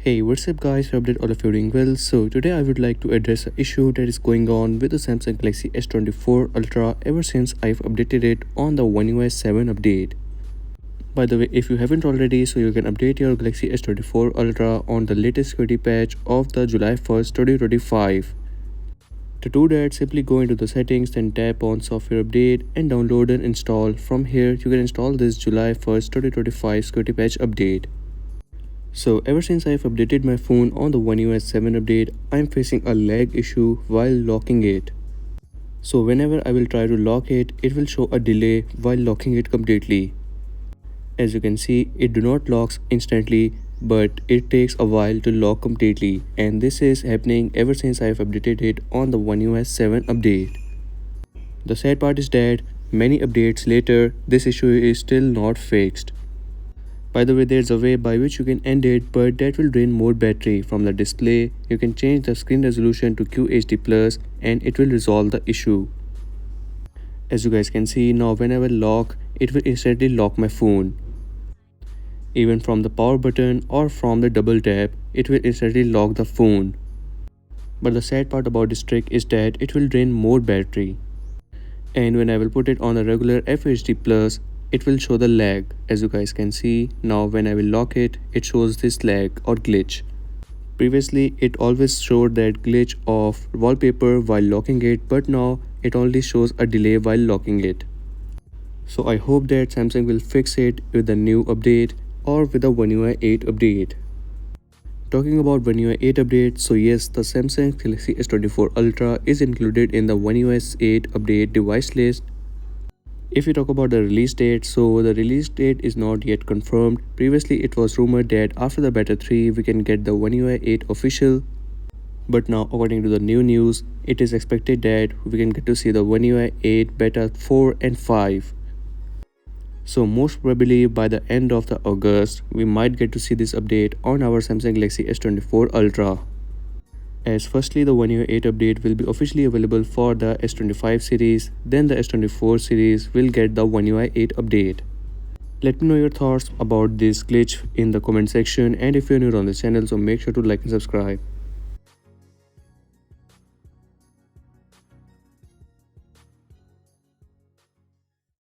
Hey, what's up guys, I hope that all of you are doing well. So today I would like to address an issue that is going on with the Samsung Galaxy S24 Ultra ever since I've updated it on the One UI 7 update. By the way, if you haven't already, so you can update your Galaxy S24 Ultra on the latest security patch of the July 1st, 2025. To do that, simply go into the settings, then tap on software update and download and install. From here, you can install this July 1st, 2025 security patch update. So ever since I've updated my phone on the One UI 7 update, I'm facing a lag issue while locking it. So whenever I will try to lock it, it will show a delay while locking it completely. As you can see, it do not locks instantly, but it takes a while to lock completely, and this is happening ever since I've updated it on the One UI 7 update. The sad part is that many updates later, this issue is still not fixed. By the way, there's a way by which you can end it, but that will drain more battery from the display. You can change the screen resolution to QHD Plus and it will resolve the issue. As you guys can see, now whenever I lock, it will instantly lock my phone. Even from the power button or from the double tap, it will instantly lock the phone. But the sad part about this trick is that it will drain more battery. And when I will put it on a regular FHD Plus, it will show the lag. As you guys can see, now when I will lock it, it shows this lag or glitch. Previously, it always showed that glitch of wallpaper while locking it, but now it only shows a delay while locking it. So I hope that Samsung will fix it with the new update or with the One UI 8 update. Talking about One UI 8 update, so yes, the Samsung Galaxy S24 Ultra is included in the One UI 8 update device list. If we talk about the release date, so the release date is not yet confirmed. Previously, it was rumored that after the beta 3, we can get the One UI 8 official. But now, according to the new news, it is expected that we can get to see the One UI 8 beta 4 and 5. So most probably by the end of the August, we might get to see this update on our Samsung Galaxy S24 Ultra. As firstly, the One UI 8 update will be officially available for the S25 series, then the S24 series will get the One UI 8 update. Let me know your thoughts about this glitch in the comment section, and if you're new on this channel, so make sure to like and subscribe.